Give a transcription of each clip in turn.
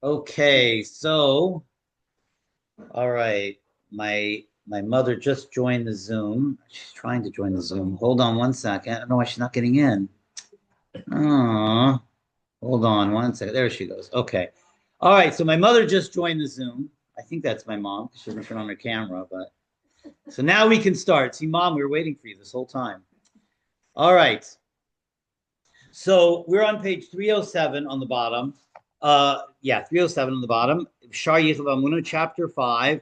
Okay, so all right. My mother just joined the Zoom. She's trying to join the Zoom. Hold on one second. I don't know why she's not getting in. Oh, hold on one second. There she goes. Okay. All right. So my mother just joined the Zoom. I think that's my mom. She doesn't turn on her camera, but so now we can start. See, Mom, we were waiting for you this whole time. All right. So we're on page 307 on the bottom. Yeah, 307 on the bottom. Sha'ar chapter 5.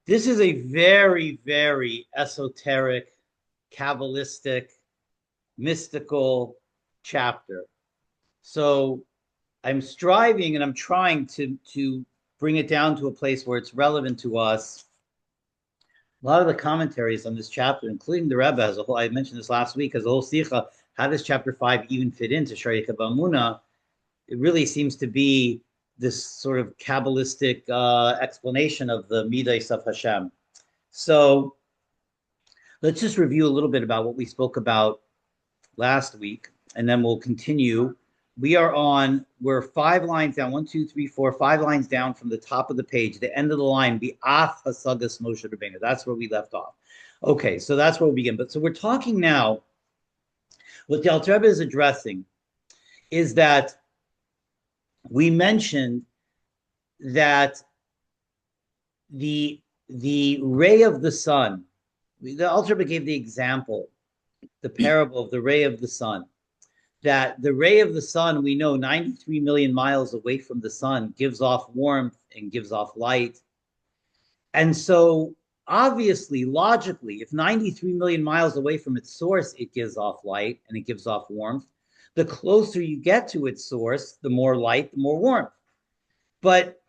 This is a very, very esoteric, Kabbalistic, mystical chapter. So I'm striving and I'm trying to bring it down to a place where it's relevant to us. A lot of the commentaries on this chapter, including the Rebbe as a whole, I mentioned this last week, as a whole sikha, how does chapter 5 even fit into Sha'ar Yechid? It really seems to be this sort of Kabbalistic explanation of the Midas of Hashem. So let's just review a little bit about what we spoke about last week, and then we'll continue. We're 5 lines down, 1, 2, 3, 4, 5 lines down from the top of the page, the end of the line, Bi'af Hasagas Moshe Rabbeinu. That's where we left off. Okay, so that's where we begin. But so we're talking now, what the Alter Rebbe is addressing is that we mentioned that the ray of the sun, the Alter Rebbe gave the example, the parable of the ray of the sun, that the ray of the sun, we know 93 million miles away from the sun, gives off warmth and gives off light. And so obviously, logically, if 93 million miles away from its source, it gives off light and it gives off warmth, the closer you get to its source, the more light, the more warmth. But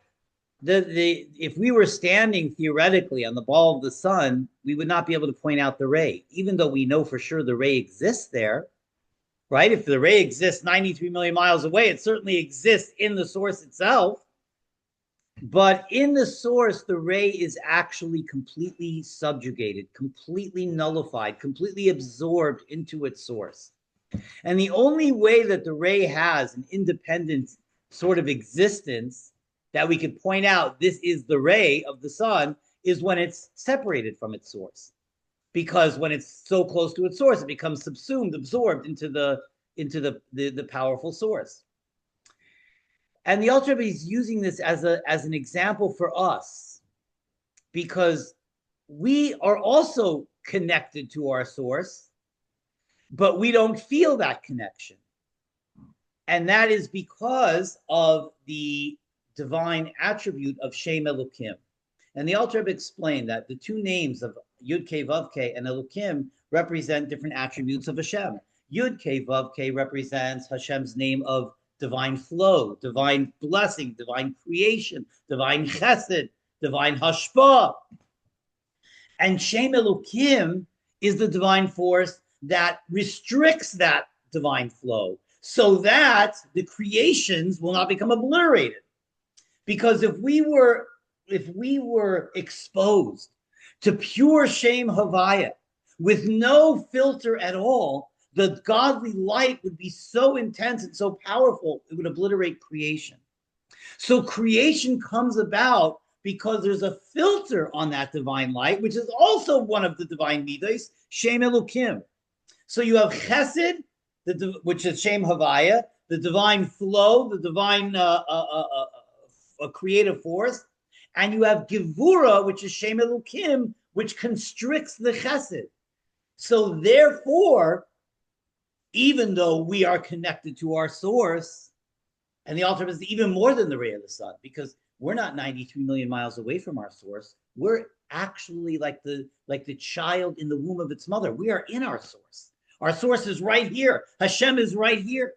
if we were standing theoretically on the ball of the sun, we would not be able to point out the ray, even though we know for sure the ray exists there, right? If the ray exists 93 million miles away, it certainly exists in the source itself. But in the source, the ray is actually completely subjugated, completely nullified, completely absorbed into its source. And the only way that the ray has an independent sort of existence that we could point out this is the ray of the sun is when it's separated from its source. Because when it's so close to its source, it becomes subsumed, absorbed into the powerful source. And the Alter Rebbe is using this as an example for us, because we are also connected to our source, but we don't feel that connection. And that is because of the divine attribute of Shem Elokim. And the Alter Rebbe explained that the two names of Yud Kei Vav Kei and Elokim represent different attributes of Hashem. Yud Kei Vav Kei represents Hashem's name of divine flow, divine blessing, divine creation, divine chesed, divine hashpah. And Shem Elokim is the divine force that restricts that divine flow so that the creations will not become obliterated. Because if we were exposed to pure Shem Havaya with no filter at all, the godly light would be so intense and so powerful, it would obliterate creation. So creation comes about because there's a filter on that divine light, which is also one of the divine midas, Shem Elokim. So you have Chesed, which is Shem Havaya, the divine flow, the divine creative force, and you have Gevura, which is Shem Elokim, which constricts the Chesed. So therefore, even though we are connected to our source, and the Alter is even more than the ray of the sun, because we're not 93 million miles away from our source. We're actually like the child in the womb of its mother. We are in our source. Our source is right here. Hashem is right here.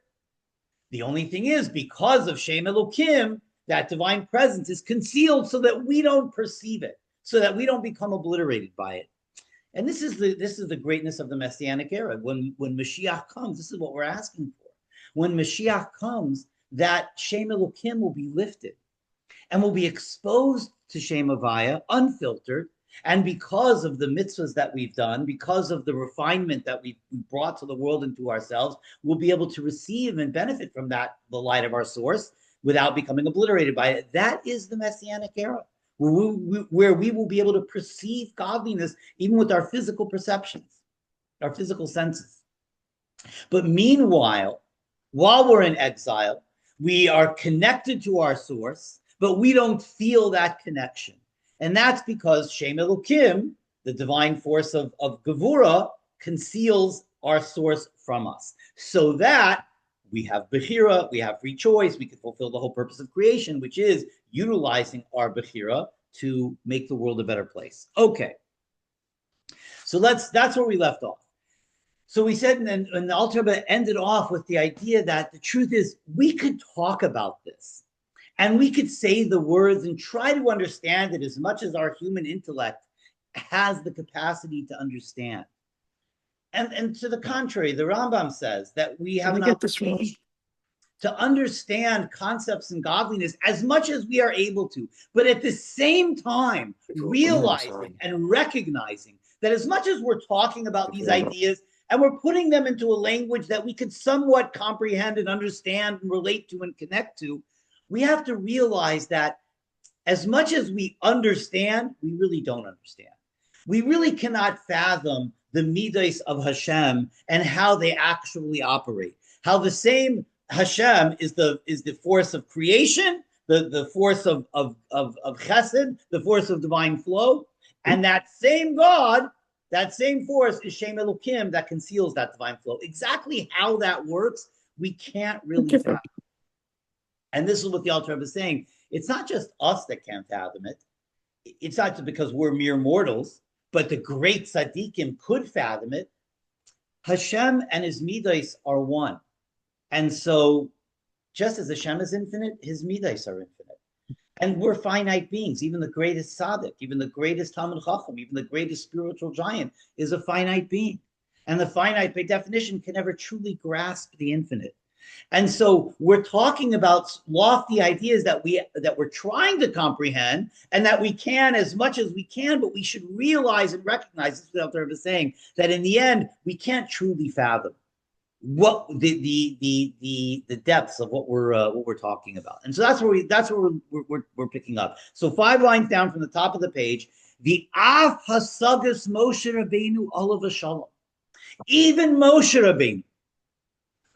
The only thing is, because of Shem Elokim, that divine presence is concealed so that we don't perceive it, so that we don't become obliterated by it. And this is the greatness of the Messianic era. When Mashiach comes, this is what we're asking for. When Mashiach comes, that Shem Elokim will be lifted and will be exposed to Shem Havaya, unfiltered. And because of the mitzvahs that we've done, because of the refinement that we've brought to the world and to ourselves, we'll be able to receive and benefit from that, the light of our source. without becoming obliterated by it. That is the Messianic era, where we will be able to perceive godliness even with our physical perceptions, our physical senses. But meanwhile, while we're in exile, we are connected to our source, but we don't feel that connection. And that's because Shem Elokim, the divine force of Gevura, conceals our source from us, so that we have Bechira, we have free choice, we can fulfill the whole purpose of creation, which is utilizing our Bechira to make the world a better place. Okay. So that's where we left off. So we said, and the Alter Rebbe ended off with the idea that the truth is we could talk about this and we could say the words and try to understand it as much as our human intellect has the capacity to understand. And to the contrary, the Rambam says that we have an obligation to understand concepts in godliness as much as we are able to, but at the same time, realizing and recognizing that as much as we're talking about these ideas and we're putting them into a language that we could somewhat comprehend and understand and relate to and connect to, we have to realize that as much as we understand, we really don't understand. We really cannot fathom the midas of Hashem and how they actually operate. How the same Hashem is the force of creation, the force of chesed, the force of divine flow, and that same God, that same force is Shem Elokim that conceals that divine flow. Exactly how that works, we can't really fathom. And this is what the Alter Rebbe is saying. It's not just us that can't fathom it. It's not just because we're mere mortals, but the great tzaddikim could fathom it. Hashem and his midas are one. And so just as Hashem is infinite, his midas are infinite. And we're finite beings. Even the greatest tzaddik, even the greatest Talmid Chacham, even the greatest spiritual giant is a finite being. And the finite, by definition, can never truly grasp the infinite. And so we're talking about lofty ideas that we're trying to comprehend and that we can as much as we can, but we should realize and recognize, this is what Alter Rebbe is saying, that in the end, we can't truly fathom what the depths of what we're talking about. And so that's where we're picking up. So 5 lines down from the top of the page, the Av Hasagas Moshe Rabbeinu Olav Shalom. Even Moshe Rabbeinu,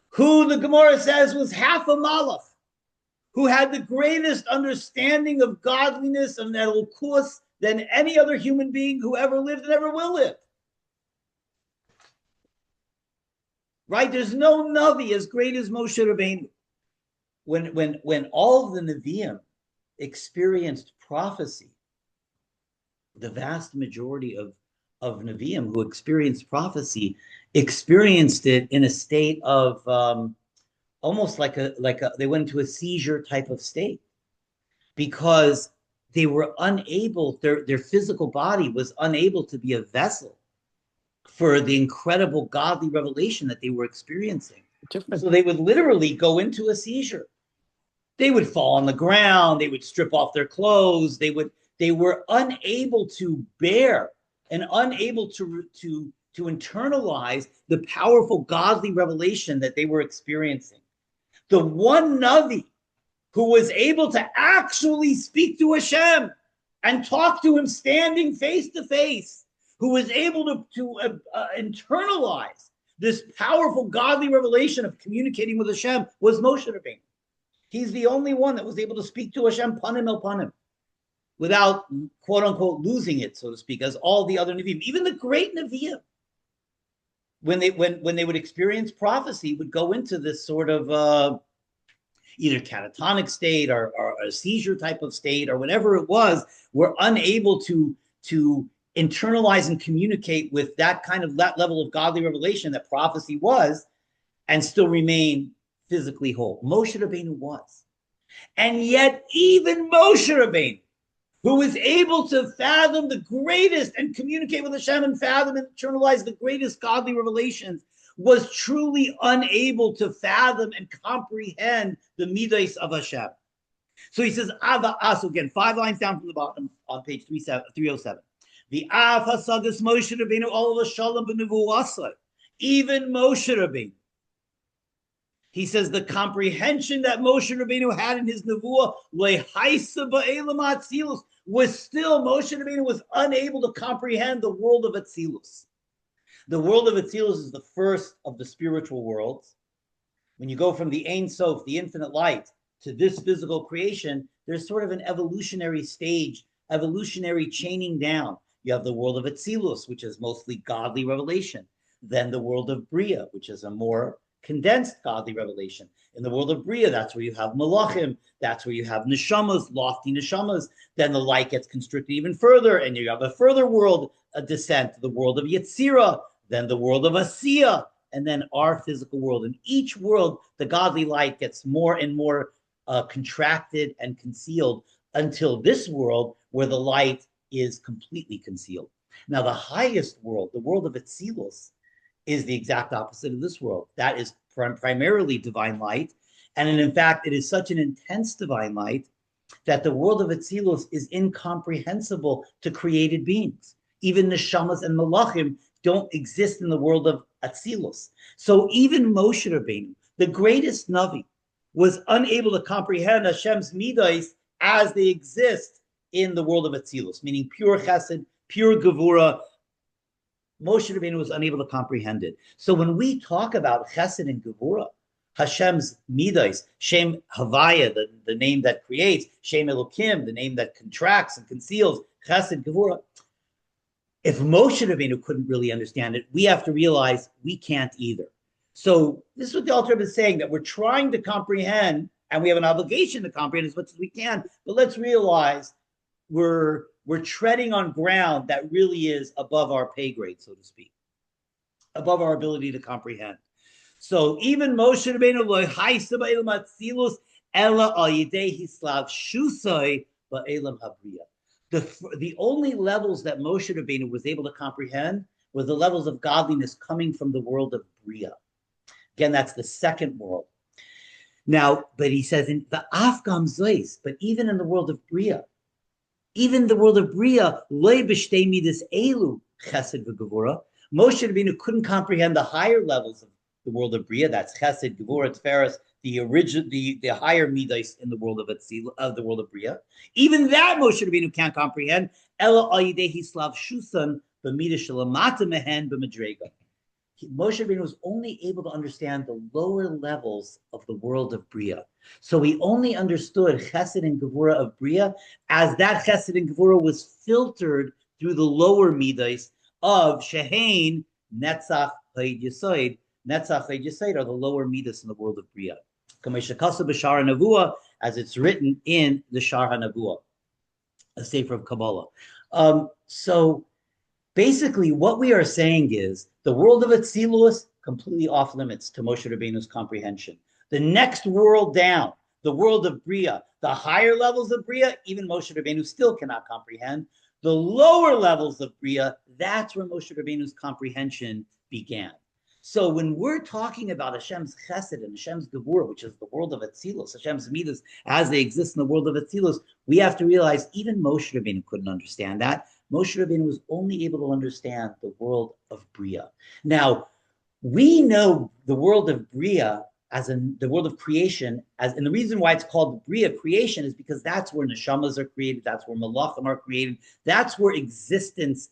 who the Gemara says was half a malach, who had the greatest understanding of godliness and elokus than any other human being who ever lived and ever will live. Right? There's no Navi as great as Moshe Rabbeinu. When all of the Nevi'im experienced prophecy, the vast majority of Nevi'im who experienced prophecy experienced it in a state of almost like they went into a seizure type of state, because they were unable, their physical body was unable to be a vessel for the incredible godly revelation that they were experiencing. So they would literally go into a seizure. They would fall on the ground, they would strip off their clothes, they were unable to bear and unable to internalize the powerful godly revelation that they were experiencing. The one Navi who was able to actually speak to Hashem and talk to him standing face to face, who was able to internalize this powerful godly revelation of communicating with Hashem, was Moshe Rabbeinu. He's the only one that was able to speak to Hashem panim el panim, without, quote unquote, losing it, so to speak, as all the other Nevi'im, even the great Nevi'im, when they would experience prophecy, would go into this sort of either catatonic state or a seizure type of state or whatever it was, were unable to internalize and communicate with that level of godly revelation that prophecy was, and still remain physically whole. Moshe Rabbeinu was. And yet even Moshe Rabbeinu, who was able to fathom the greatest and communicate with Hashem and fathom and internalize the greatest godly revelations, was truly unable to fathom and comprehend the midas of Hashem. So he says, so again, 5 lines down from the bottom on page 307. The Av Hasagas Moshe Rabbeinu Olav Shalom b'Nevuasai. Even Moshe Rabbeinu, He says the comprehension that Moshe Rabbeinu had in his nevuah was still Moshe Rabbeinu was unable to comprehend the world of Atzilus. The world of Atzilus is the first of the spiritual worlds. When you go from the Ein Sof, the infinite light, to this physical creation, there's sort of an evolutionary stage, evolutionary chaining down. You have the world of Atzilus, which is mostly godly revelation. Then the world of Bria, which is a more condensed godly revelation. In the world of Bria, that's where you have Malachim, that's where you have Neshamas, lofty Neshamas. Then the light gets constricted even further, and you have a further world, a descent, the world of Yetzirah, then the world of Asiya, and then our physical world. In each world, the godly light gets more and more contracted and concealed until this world where the light is completely concealed. Now, the highest world, the world of Atzilus, is the exact opposite of this world. That is primarily divine light. And in fact, it is such an intense divine light that the world of Atzilus is incomprehensible to created beings. Even Neshamas and Malachim don't exist in the world of Atzilus. So even Moshe Rabbeinu, the greatest Navi, was unable to comprehend Hashem's midos as they exist in the world of Atzilus, meaning pure chesed, pure gevura. Moshe Rabbeinu was unable to comprehend it. So when we talk about chesed and gevura, Hashem's midos, Shem Havaya, the name that creates, Shem Elokim, the name that contracts and conceals, chesed, gevura. If Moshe Rabbeinu couldn't really understand it, we have to realize we can't either. So this is what the Alter Rebbe is saying, that we're trying to comprehend, and we have an obligation to comprehend as much as we can, but let's realize we're treading on ground that really is above our pay grade, so to speak, above our ability to comprehend. So even Moshe Rabbeinu lo haisa ba'elam atzilus ela al yidei hislav shusay ba'elam habriya. The only levels that Moshe Rabbeinu was able to comprehend were the levels of godliness coming from the world of Bria. Again, that's the second world. Now, but he says in the Afgam Zois, but even in the world of Bria, even the world of Bria, loy b'shtei midas elu chesed v'gevura, Moshe Rabbeinu couldn't comprehend the higher levels of the world of Bria. That's chesed, gevura, tiferes, the higher midas in the world of the world of Bria. Even that Moshe Rabbeinu can't comprehend. Ela al yidei hislav shusan b'midah shelamata mehen b'madrega. Moshe Rabbeinu was only able to understand the lower levels of the world of Bria. So he only understood chesed and gevura of Bria as that chesed and gevura was filtered through the lower midas of shehein, netzach, hayid yisoid. Netzach, hayid yisoid are the lower midas in the world of Bria. As it's written in the Sha'ar HaNevuah, a sefer of Kabbalah. So basically, what we are saying is the world of Atzilus completely off limits to Moshe Rabbeinu's comprehension. The next world down, the world of Bria, the higher levels of Bria, even Moshe Rabbeinu still cannot comprehend. The lower levels of Bria, that's where Moshe Rabbeinu's comprehension began. So when we're talking about Hashem's chesed and Hashem's gevura, which is the world of Atzilus, Hashem's midas as they exist in the world of Atzilus, we have to realize even Moshe Rabbeinu couldn't understand that. Moshe Rabbeinu was only able to understand the world of Bria. Now, we know the world of Bria as in the world of creation, and the reason why it's called Bria creation is because that's where neshamas are created, that's where malachim are created, that's where existence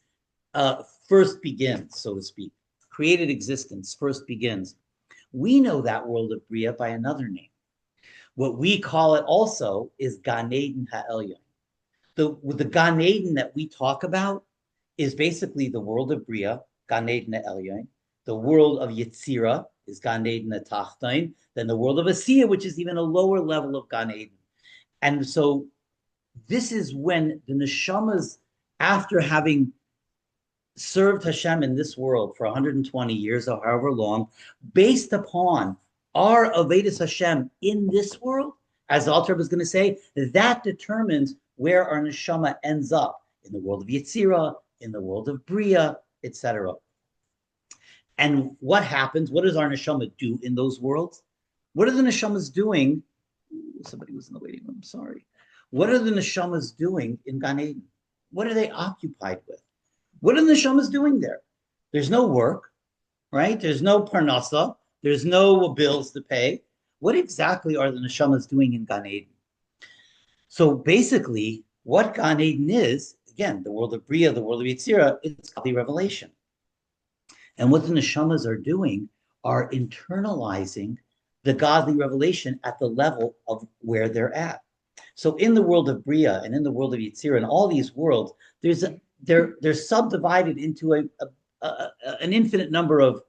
first begins, so to speak. Created existence first begins. We know that world of Bria by another name. What we call it also is Gan Eden Ha'elyon. The Gan Eden that we talk about is basically the world of Bria, Gan Eden Ha'elyon. The world of Yetzirah is Gan Eden Ha'tachton. Then the world of Asiya, which is even a lower level of Gan Eden. And so this is when the neshamas, after having served Hashem in this world for 120 years or however long, based upon our Avedis Hashem in this world, as the Alter Rebbe is going to say, that determines where our neshama ends up in the world of Yetzirah, in the world of Bria, etc. And what happens? What does our neshama do in those worlds? What are the neshamas doing? Somebody was in the waiting room, sorry. What are the neshamas doing in Gan Eden? What are they occupied with? What are the neshamas doing there? There's no work, right? There's no parnasa. There's no bills to pay. what exactly are the neshamas doing in Gan Eden? So basically, what Gan Eden is, again, the world of Bria, the world of Yetzirah, it's godly revelation. And what the neshamas are doing are internalizing the godly revelation at the level of where they're at. So in the world of Bria and in the world of Yetzirah and all these worlds, they're subdivided into an infinite number of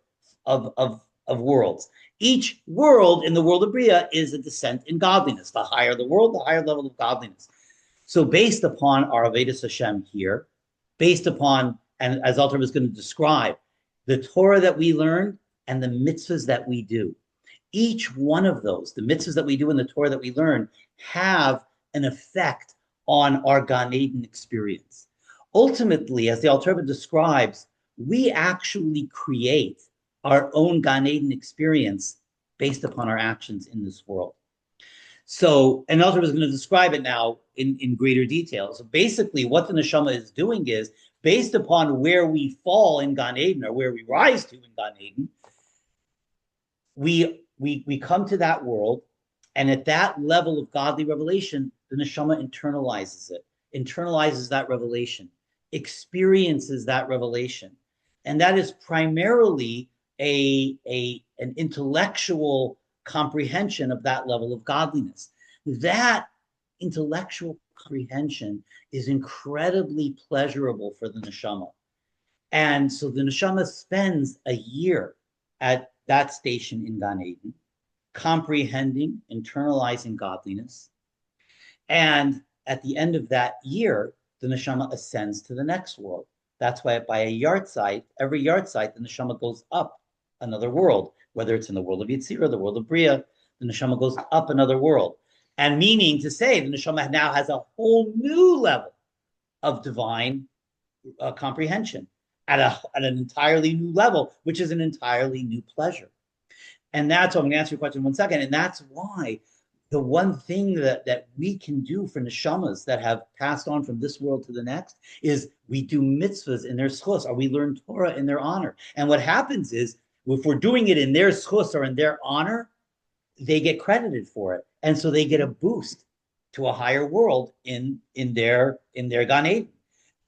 worlds. Each world in the world of Bria is a descent in godliness. The higher the world, the higher level of godliness. So based upon our Avedis Hashem here, based upon, and as Alter is going to describe, the Torah that we learn and the mitzvahs that we do. Each one of those, the mitzvahs that we do and the Torah that we learn, have an effect on our Gan Eden experience. Ultimately, as the Alter describes, we actually create our own Gan Eden experience based upon our actions in this world. So, and Alter is going to describe it now in greater detail. So basically, what the neshama is doing is, based upon where we fall in Gan Eden or where we rise to in Gan Eden, we come to that world, and at that level of godly revelation, the neshama internalizes that revelation, experiences that revelation. And that is primarily an intellectual comprehension of that level of godliness. That intellectual comprehension is incredibly pleasurable for the neshama. And so the neshama spends a year at that station in Gan Eden, comprehending, internalizing godliness. And at the end of that year, the neshama ascends to the next world. That's why by a yahrzeit, every yahrzeit, the neshama goes up another world, whether it's in the world of Yetzirah, the world of Bria, the neshama goes up another world. And meaning to say, the neshama now has a whole new level of divine comprehension at an entirely new level, which is an entirely new pleasure. And that's, I'm going to answer your question in 1 second. And that's why the one thing that we can do for neshamas that have passed on from this world to the next is we do mitzvahs in their schus, or we learn Torah in their honor. And what happens is, if we're doing it in their schus or in their honor, they get credited for it. And so they get a boost to a higher world in their Gan Eden.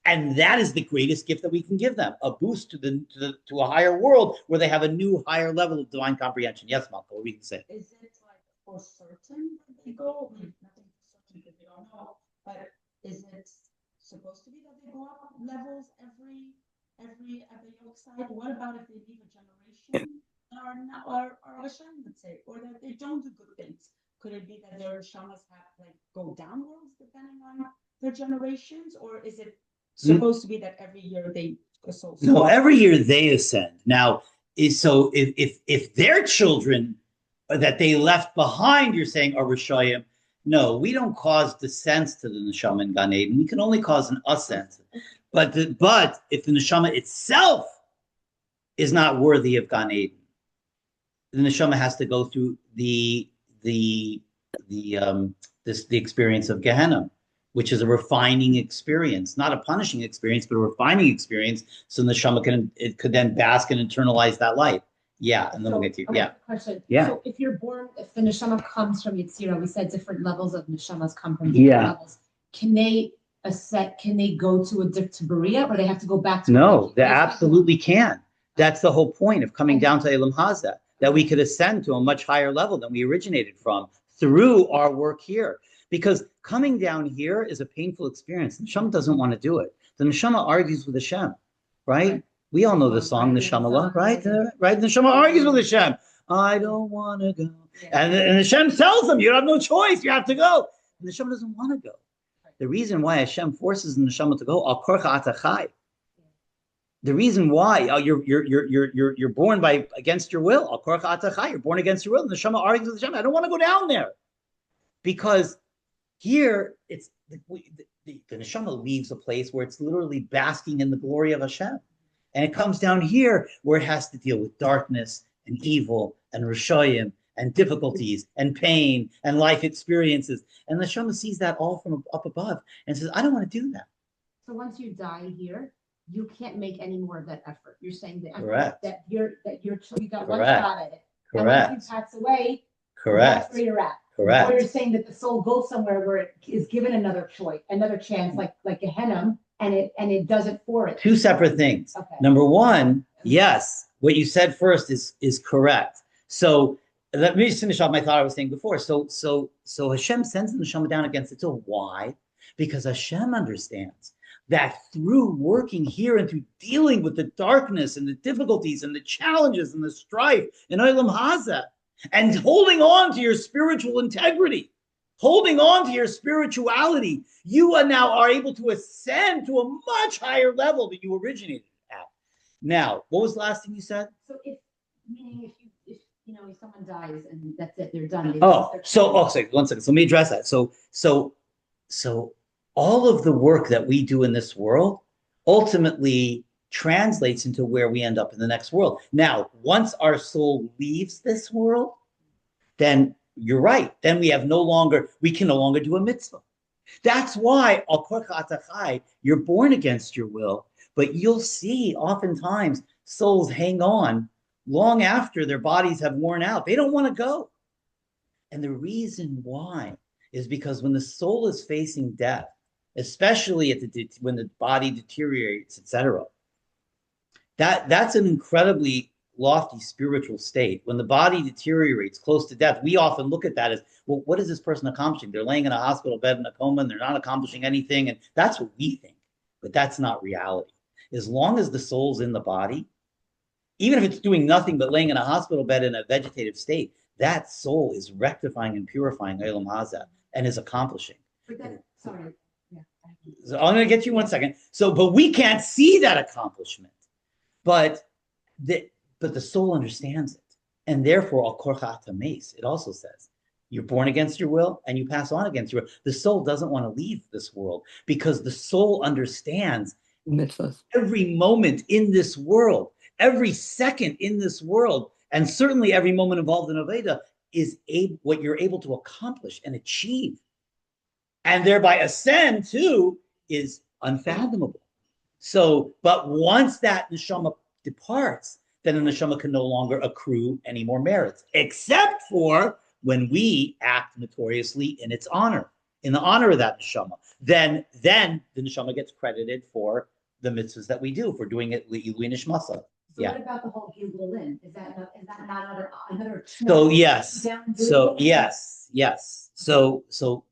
And that is the greatest gift that we can give them, a boost to a higher world where they have a new higher level of divine comprehension. Yes, Malko, what we can say. Is it like for certain that they go? Nothing for certain because they don't know. But is it supposed to be that they go up levels every yoke side? What about if they leave a generation or Hashem, let's say, or that they don't do good things? Could it be that their shamas have like go downwards depending on their generations, or is it supposed to be that every year they assault? No, every year they ascend. Now, so if their children that they left behind, you're saying are Rishayim, no, we don't cause descents to the neshama in Gan Eden. We can only cause an ascent. But if the neshama itself is not worthy of Gan Eden, the neshama has to go through the experience of Gehenna, which is a refining experience, not a punishing experience, but a refining experience. So the neshama could then bask and internalize that light. Yeah, and then we'll get to you. Yeah. Question. Yeah. So if you're born, if the neshama comes from Yetzirah, we said different levels of neshamas come from different levels. Can they go to Berea, or they have to go back to? No, they absolutely can. That's the whole point of coming down to Elam Haza, that we could ascend to a much higher level than we originated from through our work here. Because coming down here is a painful experience. The neshama doesn't want to do it. The neshama argues with Hashem, right? We all know the song Neshama, right? Right? The neshama argues with Hashem. I don't want to go. And Hashem tells them, you have no choice. You have to go. And the neshama doesn't want to go. The reason why Hashem forces the neshama to go, Al korcha atachai. The reason why you're born against your will, Al korcha atachai. You're born against your will. And the neshama argues with Hashem. I don't want to go down there, because here it's the neshama leaves a place where it's literally basking in the glory of Hashem. And it comes down here where it has to deal with darkness and evil and Rishayim and difficulties and pain and life experiences. And the neshama sees that all from up above and says, I don't want to do that. So once you die here, you can't make any more of that effort. You're saying that Correct. that you got one Correct. shot at it. Correct. And once you pass away, Correct. That's where you're at. Correct. Or you're saying that the soul goes somewhere where it is given another choice, another chance, like Gehenna, and it does it for it. Two separate things. Okay. Number one, yes, what you said first is correct. So let me just finish off my thought I was saying before. So Hashem sends the neshama down against it. So why? Because Hashem understands that through working here and through dealing with the darkness and the difficulties and the challenges and the strife in Olam Hazeh, and holding on to your spiritual integrity, holding on to your spirituality, you are now able to ascend to a much higher level that you originated at. Now, what was the last thing you said? So if someone dies and that's it, they're done. Sorry, 1 second. So let me address that. So all of the work that we do in this world ultimately translates into where we end up in the next world. Now, once our soul leaves this world, then you're right. Then we can no longer do a mitzvah. That's why you're born against your will, but you'll see oftentimes souls hang on long after their bodies have worn out. They don't want to go. And the reason why is because when the soul is facing death, especially when the body deteriorates, etc., that's an incredibly lofty spiritual state. When the body deteriorates close to death, we often look at that as, well, what is this person accomplishing? They're laying in a hospital bed in a coma and they're not accomplishing anything. And that's what we think, but that's not reality. As long as the soul's in the body, even if it's doing nothing but laying in a hospital bed in a vegetative state, that soul is rectifying and purifying Olam Hazeh and is accomplishing. Sorry. Yeah. So I'm going to get you 1 second. But we can't see that accomplishment. But the soul understands it. And therefore, al korcha tameis, it also says, you're born against your will and you pass on against your will. The soul doesn't want to leave this world because the soul understands mitzvahs. Every moment in this world, every second in this world, and certainly every moment involved in Aveda is what you're able to accomplish and achieve. And thereby ascend to is unfathomable. But once that neshama departs, then the neshama can no longer accrue any more merits, except for when we act notoriously in its honor, in the honor of that neshama. Then the neshama gets credited for the mitzvahs that we do, for doing it li'ilui nishmasa. So what about the whole Gilgulin? Is that not another? So yes. So yes. So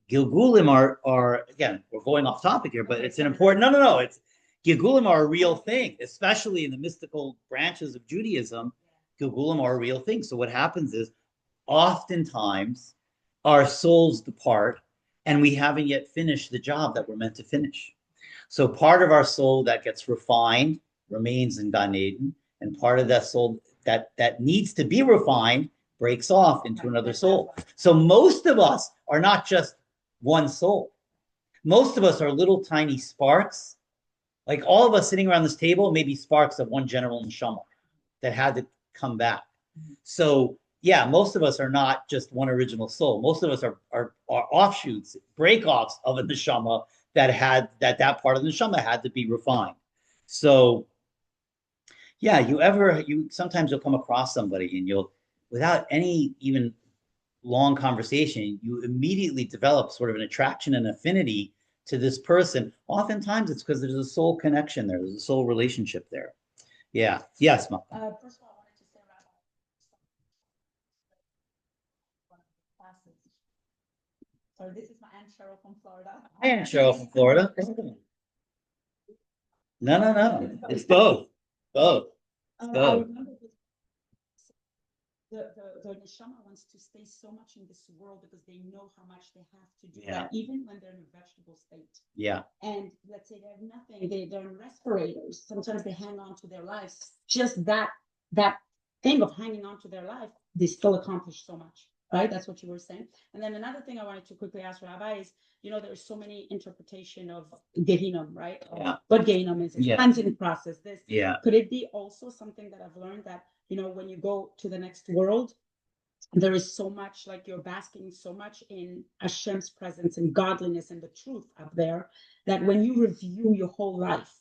Gilgulim are again, we're going off topic here, but it's an important. No. It's Gilgulim are a real thing, especially in the mystical branches of Judaism. Gilgulim are a real thing. So what happens is, oftentimes, our souls depart, and we haven't yet finished the job that we're meant to finish. So part of our soul that gets refined remains in Gan Eden, and part of that soul that needs to be refined breaks off into another soul. So most of us are not just one soul. Most of us are little tiny sparks. Like all of us sitting around this table may be sparks of one general neshama that had to come back. So yeah, most of us are not just one original soul. Most of us are offshoots, break-offs of a neshama that part of the neshama had to be refined. So yeah, sometimes you'll come across somebody and you'll, without any even long conversation, you immediately develop sort of an attraction and affinity to this person. Oftentimes it's because there's a soul connection there. There's a soul relationship there. Yeah. Yes, Ma. First of all, I wanted to say, Rabbi, one of the classes. So this is my Aunt Cheryl from Florida. Hi, Aunt Cheryl from Florida. No. It's both. Both. I Both. remember the neshama wants to stay so much in this world because they know how much they have to do that, even when they're in a vegetable state. Yeah. And let's say they have nothing, they're in respirators. Sometimes they hang on to their lives. Just that thing of hanging on to their life, they still accomplish so much, right? That's what you were saying. And then another thing I wanted to quickly ask Rabbi is, there's so many interpretation of Gehinnom, right? Yeah. What Gehinnom is, cleansing process, this. Yeah. Could it be also something that I've learned that, when you go to the next world, there is so much, like you're basking so much in Hashem's presence and godliness and the truth up there, that when you review your whole life,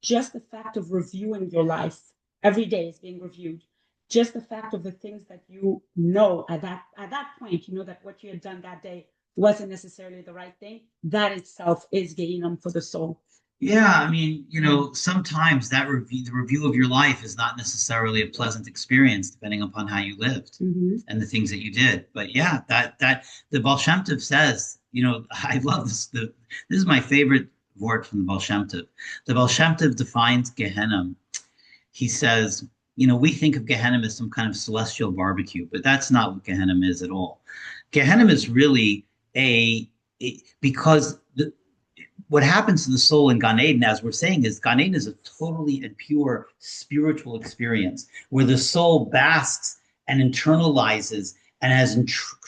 just the fact of reviewing your life every day is being reviewed. just the fact of the things that you know at that point, you know that what you had done that day wasn't necessarily the right thing, that itself is Gehinnom for the soul. Yeah, I mean, sometimes the review of your life is not necessarily a pleasant experience, depending upon how you lived and the things that you did. But yeah, that the Baal Shem Tov says, I love this. This is my favorite word from the Baal Shem Tov. The Baal Shem Tov defines Gehenna. He says, we think of Gehenna as some kind of celestial barbecue, but that's not what Gehenna is at all. Gehenna is really because what happens to the soul in Gan Eden, as we're saying, is Gan Eden is a totally and pure spiritual experience where the soul basks and internalizes and has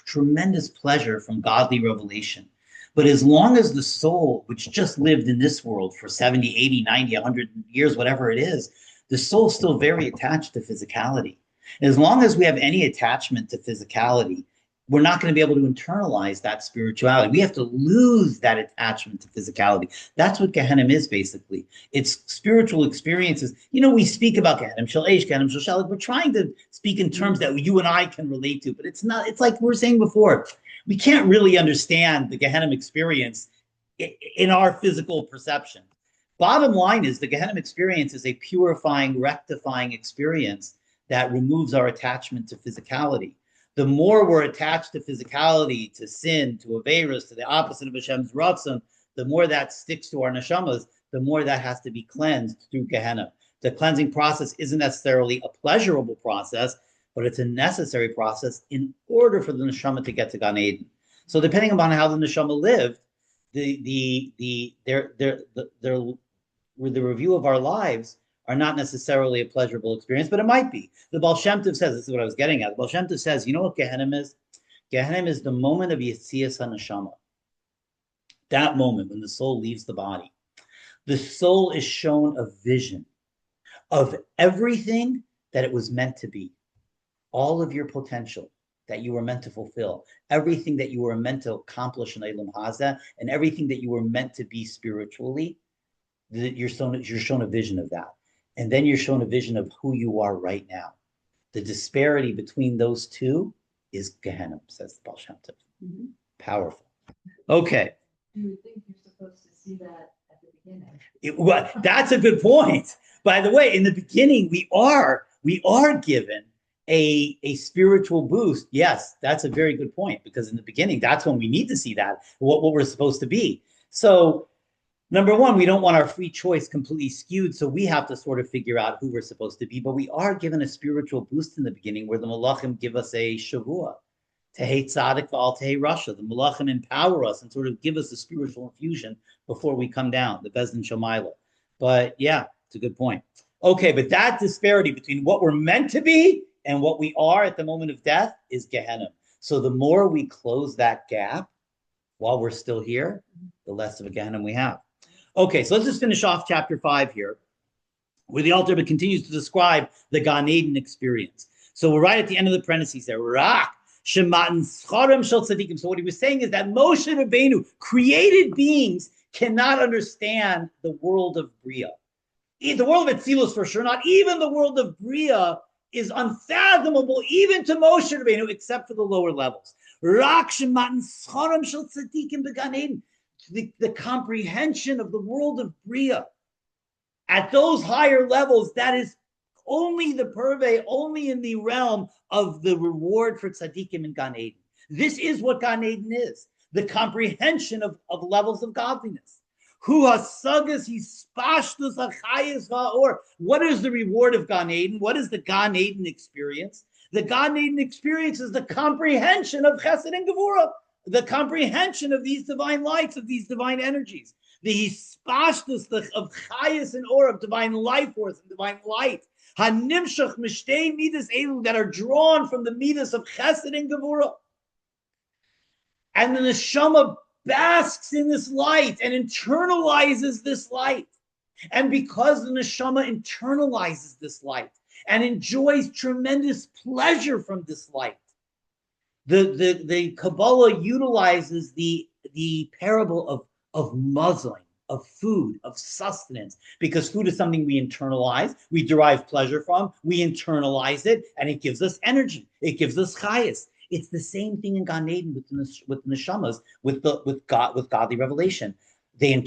tremendous pleasure from godly revelation. But as long as the soul, which just lived in this world for 70, 80, 90, 100 years, whatever it is, the soul's still very attached to physicality. And as long as we have any attachment to physicality, we're not going to be able to internalize that spirituality. We have to lose that attachment to physicality. That's what Gehenna is, basically. It's spiritual experiences. We speak about Gehenna, Shel Eish, Gehenna, Shel Shalach. We're trying to speak in terms that you and I can relate to, but it's not. It's like we were saying before. We can't really understand the Gehenna experience in our physical perception. Bottom line is the Gehenna experience is a purifying, rectifying experience that removes our attachment to physicality. The more we're attached to physicality, to sin, to Averas, to the opposite of Hashem's Ratzon, the more that sticks to our neshamas, the more that has to be cleansed through Gehenna. The cleansing process isn't necessarily a pleasurable process, but it's a necessary process in order for the neshama to get to Gan Eden. So depending upon how the neshama lived, the review of our lives are not necessarily a pleasurable experience, but it might be. The Baal Shem Tov says, this is what I was getting at. The Baal Shem Tov says, you know what Gehenna is? Gehenna is the moment of Yetzias HaNeshama. That moment when the soul leaves the body. The soul is shown a vision of everything that it was meant to be. All of your potential that you were meant to fulfill, everything that you were meant to accomplish in Eilam Haza, and everything that you were meant to be spiritually, you're shown a vision of that. And then you're shown a vision of who you are right now. The disparity between those two is Gehenna, says the Baal Shem Tov. Powerful. Okay. You would think you're supposed to see that at the beginning. That's a good point. By the way, in the beginning, we are given a spiritual boost. Yes, that's a very good point, because in the beginning, that's when we need to see that, what we're supposed to be. So number one, we don't want our free choice completely skewed, so we have to sort of figure out who we're supposed to be, but we are given a spiritual boost in the beginning where the Malachim give us a shavua, Tehei Tzadik V'al Tehei Rasha. The Malachim empower us and sort of give us a spiritual infusion before we come down, the Bezdin Shomayla. But yeah, it's a good point. Okay, but that disparity between what we're meant to be and what we are at the moment of death is Gehenna. So the more we close that gap while we're still here, the less of a Gehenna we have. Okay, so let's just finish off chapter 5 here, where the Alter Rebbe continues to describe the Gan Eden experience. So we're right at the end of the parentheses there. Rak shematan scharim shel tzadikim. So what he was saying is that Moshe Rabbeinu, created beings, cannot understand the world of Bria. The world of Etzilus for sure not. Even the world of Bria is unfathomable even to Moshe Rabbeinu, except for the lower levels. Rak shematan scharim shel tzadikim b'Gan Eden. The comprehension of the world of Bria at those higher levels, that is only the purvey, only in the realm of the reward for tzaddikim in Gan Eden. This is what Gan Eden is, the comprehension of levels of godliness. Hu hasagas hispashtus achayis va'or. What is the reward of Gan Eden? What is the Gan Eden experience? The Gan Eden experience is the comprehension of Chesed and Gevurah, the comprehension of these divine lights, of these divine energies, the hispashtus of chayas and or, of divine life force and divine light, hanimshach mishtei midas elu, that are drawn from the midas of chesed and gevurah. And the neshama basks in this light and internalizes this light. And because the neshama internalizes this light and enjoys tremendous pleasure from this light, the Kabbalah utilizes the parable of muzzling, of food, of sustenance, because food is something we internalize, we derive pleasure from, we internalize it, and it gives us energy. It gives us chayas. It's the same thing in Gan Eden with the neshamas, with godly revelation. The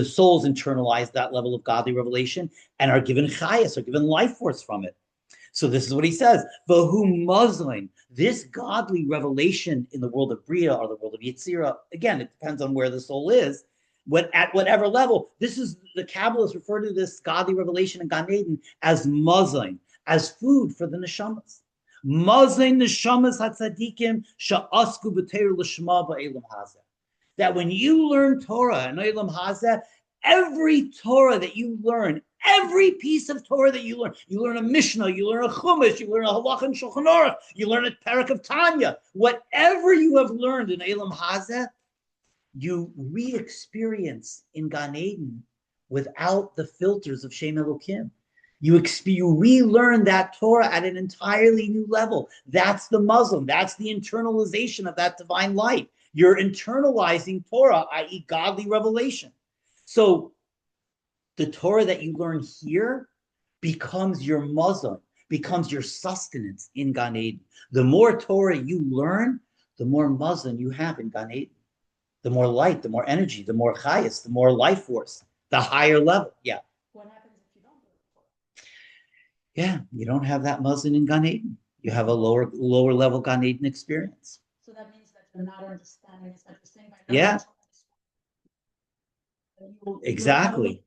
souls internalize that level of godly revelation and are given chayas, are given life force from it. So this is what he says: Vahu Muslim. This godly revelation in the world of Bria or the world of Yetzirah. Again, it depends on where the soul is. At whatever level, this is the Kabbalists refer to this godly revelation in Gan Eden as Muslim, as food for the neshamas. Muslim neshamas hatzadikim sha'asku b'teir l'shma ba'elam hazeh. That when you learn Torah in Elam Hazeh, every Torah that you learn, every piece of Torah that you learn a Mishnah, you learn a Chumash, you learn a Halach and Shulchan Aruch, you learn a Parak of Tanya, whatever you have learned in Elam Hazeh, you re-experience in Gan Eden without the filters of Shem Elokim. You relearn that Torah at an entirely new level. That's the Muslim. That's the internalization of that divine light. You're internalizing Torah, i.e. godly revelation. So the Torah that you learn here becomes your Muslim, becomes your sustenance in Gan Eden. The more Torah you learn, the more Muslim you have in Gan Eden. The more light, the more energy, the more chayas, the more life force, the higher level. Yeah. What happens if you don't learn Torah? Yeah, you don't have that Muslim in Gan Eden. You have a lower level Gan Eden experience. So that means that you're not understanding, it's like you're saying by Yeah. You Exactly.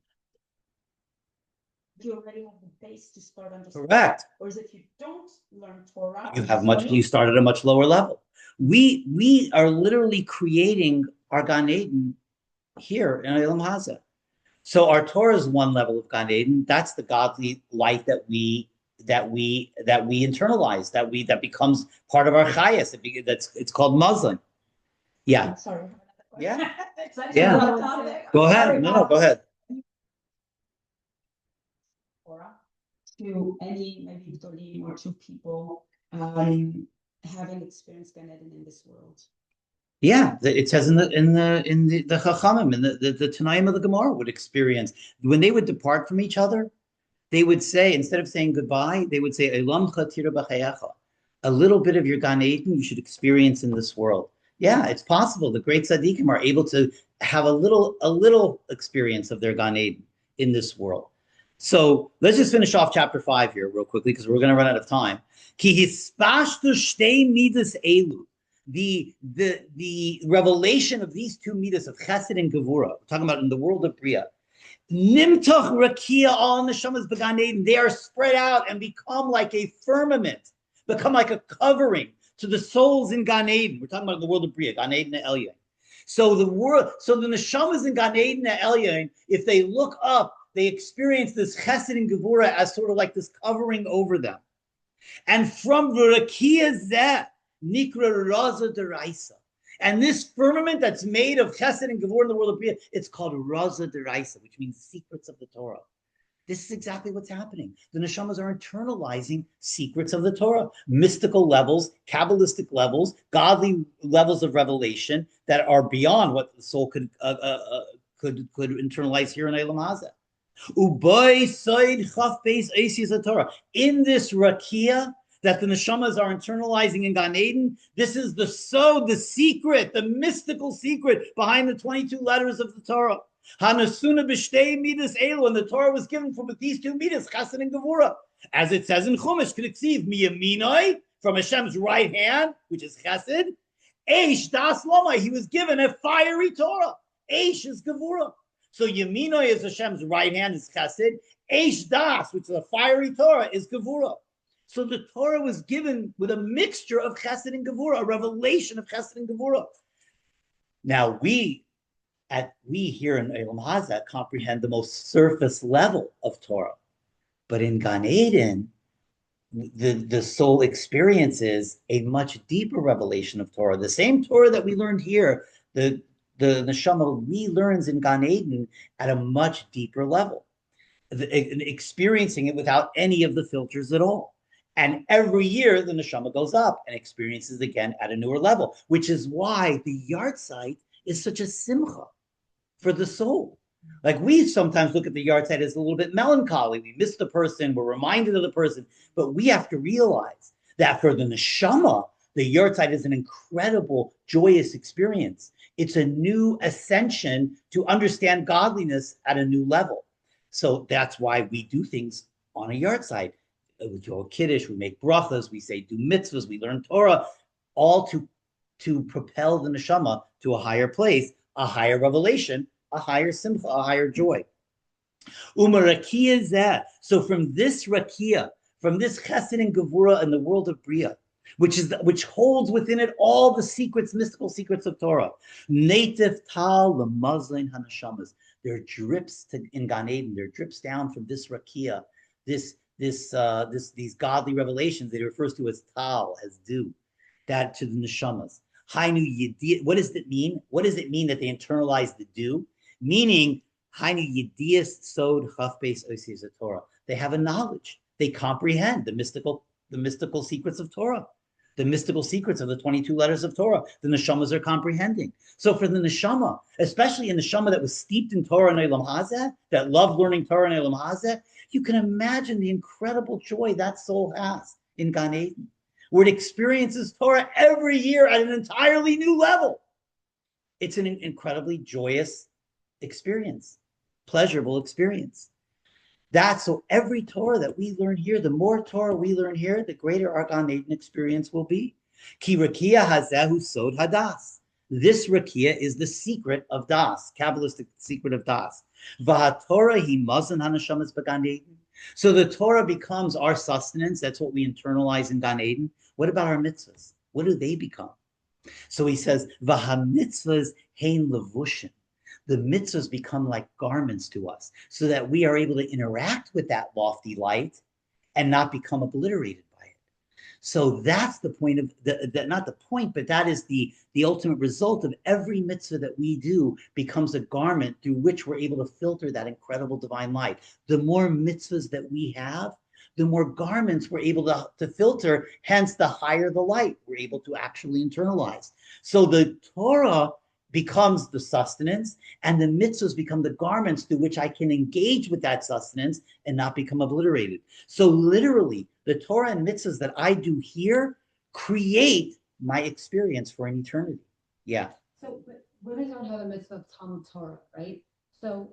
You already have the base to start understanding. Correct. Whereas if you don't learn Torah, You start at a much lower level. We are literally creating our Gan Eden here in Elam Hazeh. So our Torah is one level of Gan Eden. That's the godly light that we internalize, that becomes part of our chayas. It's called Muslim. Yeah. Sorry. Yeah. Yeah. Go ahead. No, go ahead. Torah to any maybe 30 or 2 people having experienced Gan Eden in this world. Yeah, it says in the Chachamim, in the Tanaim of the Gemara would experience when they would depart from each other, they would say, instead of saying goodbye, they would say Elamcha tira b'chayecha. A little bit of your Gan Eden you should experience in this world. Yeah, it's possible. The great tzaddikim are able to have a little experience of their Gan Eden in this world. So let's just finish off chapter 5 here real quickly because we're going to run out of time. Ki hispashtu shtei midas elu. The revelation of these two midas of chesed and gevura, we're talking about in the world of Bria. Nimtach rakia all neshamas b'Gan Eden. They are spread out and become like a firmament, become like a covering to the souls in Gan Eden. We're talking about the world of Bria, Gan Eden and Elyon. So the neshamas in Gan Eden and Elyon, if they look up, they experience this chesed and gevura as sort of like this covering over them. And from rakia zeh nikra raza deraisa. And this firmament that's made of chesed and gevura in the world of Bria, it's called raza deraisa, which means secrets of the Torah. This is exactly what's happening. The neshamas are internalizing secrets of the Torah, mystical levels, Kabbalistic levels, godly levels of revelation that are beyond what the soul could internalize here in Elam Hazeh. In this rakia that the neshamas are internalizing in Gan Eden, this is the secret, the mystical secret behind the 22 letters of the Torah. Hanasuna b'shtei midas elu, and the Torah was given from these two midas, chesed and gevura, as it says in Chumash, k'niksiv miyaminoi, from Hashem's right hand, which is chesed. Eish das lamai, he was given a fiery Torah. Eish is gevura. So Yaminoi is Hashem's right hand, is chesed. Eish das, which is a fiery Torah, is gevura. So the Torah was given with a mixture of chesed and gevura, a revelation of chesed and gevura. Now we here in Elam Hazeh comprehend the most surface level of Torah, but in Gan Eden, the soul experiences a much deeper revelation of Torah. The same Torah that we learned here, the neshama relearns in Gan Eden at a much deeper level, experiencing it without any of the filters at all. And every year, the neshama goes up and experiences again at a newer level, which is why the yard site is such a simcha for the soul. Like we sometimes look at the yard side as a little bit melancholy. We miss the person, we're reminded of the person, but we have to realize that for the neshama, the yard side is an incredible, joyous experience. It's a new ascension to understand godliness at a new level. So that's why we do things on a yard side. We do a kiddush, we make brachas, we say do mitzvahs, we learn Torah, all to propel the neshama to a higher place, a higher revelation, a higher simcha, a higher joy. Umarakia zeh. So from this rakia, from this chesed and gevura in the world of bria, which holds within it all the secrets, mystical secrets of Torah. Native tal lemazlein hanashamas. There drips in Gan Eden. There drips down from this rakia, these godly revelations that he refers to as tal, as dew, that to the neshamas. What does it mean? What does it mean that they internalize the dew? Meaning, hainu yedias sod chafbeis oisias Torah. They have a knowledge. They comprehend the mystical secrets of Torah, the mystical secrets of the 22 letters of Torah. The neshamas are comprehending. So for the neshama, especially a neshama that was steeped in Torah and Olam Hazeh, that loved learning Torah and Olam Hazeh, you can imagine the incredible joy that soul has in Gan Eden, where it experiences Torah every year at an entirely new level. It's an incredibly joyous experience, pleasurable experience. So every Torah that we learn here, the more Torah we learn here, the greater our Gan Eden experience will be. Ki rakia hazehu sod hadas. This rakia is the secret of das, Kabbalistic secret of das. V'hatorah hi mazon hanashamas b'Gan Eden. So the Torah becomes our sustenance. That's what we internalize in Gan Eden. What about our mitzvahs? What do they become? So he says, v'hamitzvahs hein levushin. The mitzvahs become like garments to us so that we are able to interact with that lofty light and not become obliterated by it. So that's the point of that, not the point, but that is the ultimate result of every mitzvah that we do becomes a garment through which we're able to filter that incredible divine light. The more mitzvahs that we have, the more garments we're able to filter, hence the higher the light we're able to actually internalize. So the Torah becomes the sustenance, and the mitzvahs become the garments through which I can engage with that sustenance and not become obliterated. So literally, the Torah and mitzvahs that I do here create my experience for an eternity. Yeah. So when I don't have a mitzvah of Talmud Torah, right? So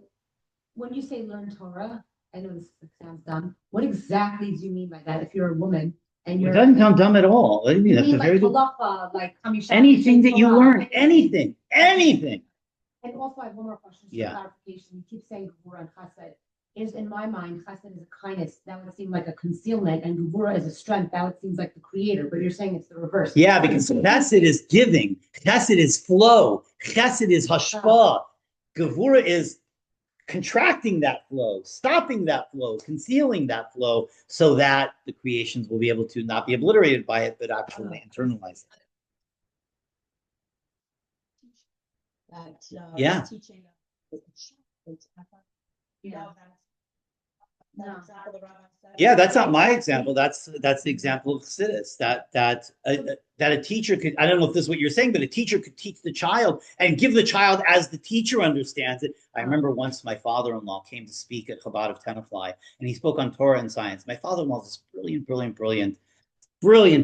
when you say learn Torah, I know this sounds dumb. What exactly do you mean by that? If you're a woman and you're, it doesn't sound dumb at all. What do you mean? That's a very good. Halacha, like anything that you learn, anything. And also, I have one more question. For clarification, you keep saying Gevura and Chesed. Is in my mind, Chesed is a kindness. That would seem like a concealment, and Gevura is a strength. That would seem like the creator. But you're saying it's the reverse. Yeah, because Chesed is giving. Chesed is flow. Chesed is hashpah. Gevura is contracting that flow, stopping that flow, concealing that flow, so that the creations will be able to not be obliterated by it, but actually internalize it. Teaching. Yeah, that's not my example. That's the example of Chassidus. That a teacher could. I don't know if this is what you're saying, but a teacher could teach the child and give the child as the teacher understands it. I remember once my father-in-law came to speak at Chabad of Tenafly, and he spoke on Torah and science. My father-in-law is brilliant,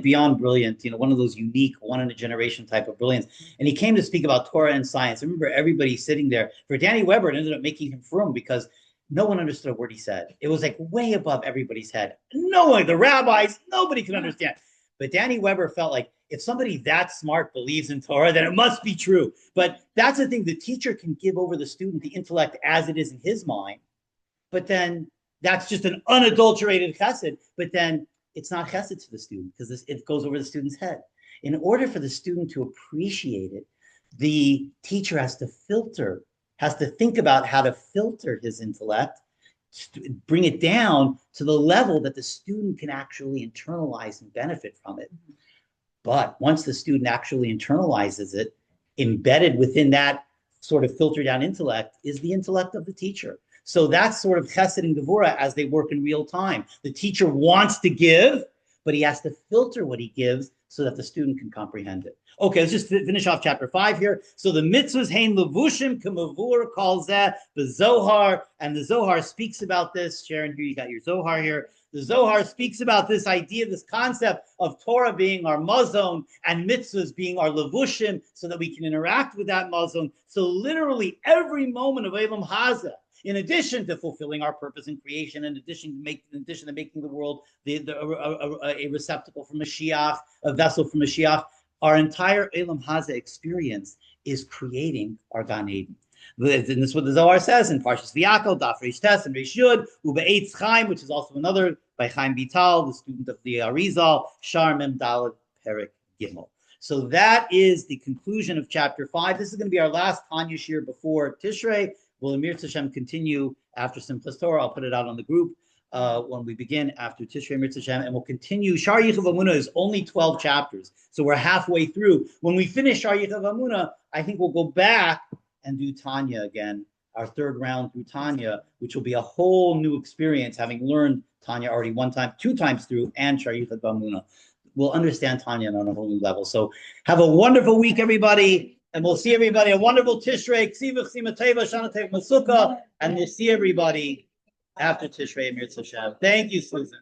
beyond brilliant. One of those unique, one in a generation type of brilliance. And he came to speak about Torah and science. I remember everybody sitting there. For Danny Weber, it ended up making him frum because no one understood a word he said. It was like way above everybody's head. No one, the rabbis, nobody could understand. But Danny Weber felt like if somebody that smart believes in Torah, then it must be true. But that's the thing. The teacher can give over the student the intellect as it is in his mind. But then that's just an unadulterated chesed. But then it's not chesed to the student because it goes over the student's head. In order for the student to appreciate it, the teacher has to think about how to filter his intellect, bring it down to the level that the student can actually internalize and benefit from it. But once the student actually internalizes it, embedded within that sort of filtered down intellect is the intellect of the teacher. So that's sort of chesed and gevura as they work in real time. The teacher wants to give, but he has to filter what he gives so that the student can comprehend it. Okay, let's just finish off chapter 5 here. So the mitzvahs hein levushim k'mavur calls that the Zohar, and the Zohar speaks about this. Sharon, here you got your Zohar here. The Zohar speaks about this idea, this concept of Torah being our mazon and mitzvahs being our levushim, so that we can interact with that mazon. So literally every moment of Elam Hazeh, in addition to fulfilling our purpose in creation, in addition to making the world a receptacle for Mashiach, a vessel for Mashiach, our entire Elam Hazeh experience is creating our Gan Eden. And this is what the Zohar says in Parshas V'Yakel, Daf Reish Tes and Reish Yud, Ube'etz Chaim, which is also another by Chaim Vital, the student of the Arizal, Sha'ar Mem Daled Perek Gimel. So that is the conclusion of chapter 5. This is going to be our last Tanya Shiur before Tishrei. Will Amir Tzashem continue after Simchas Torah? I'll put it out on the group when we begin after Tishrei Amir Tzashem, and we'll continue. Sha'ar Yichud V'Amunah is only 12 chapters, so we're halfway through. When we finish Sha'ar Yichud V'Amunah, I think we'll go back and do Tanya again, our third round through Tanya, which will be a whole new experience, having learned Tanya already 2 times through, and Sha'ar Yichud V'Amunah. We'll understand Tanya on a whole new level. So have a wonderful week, everybody, and we'll see everybody. A wonderful Tishrei, Ksivach, Sima Teva, Shana Teva, Masuka, and we'll see everybody after Tishrei, Amir Tzashem. Thank you, Susan.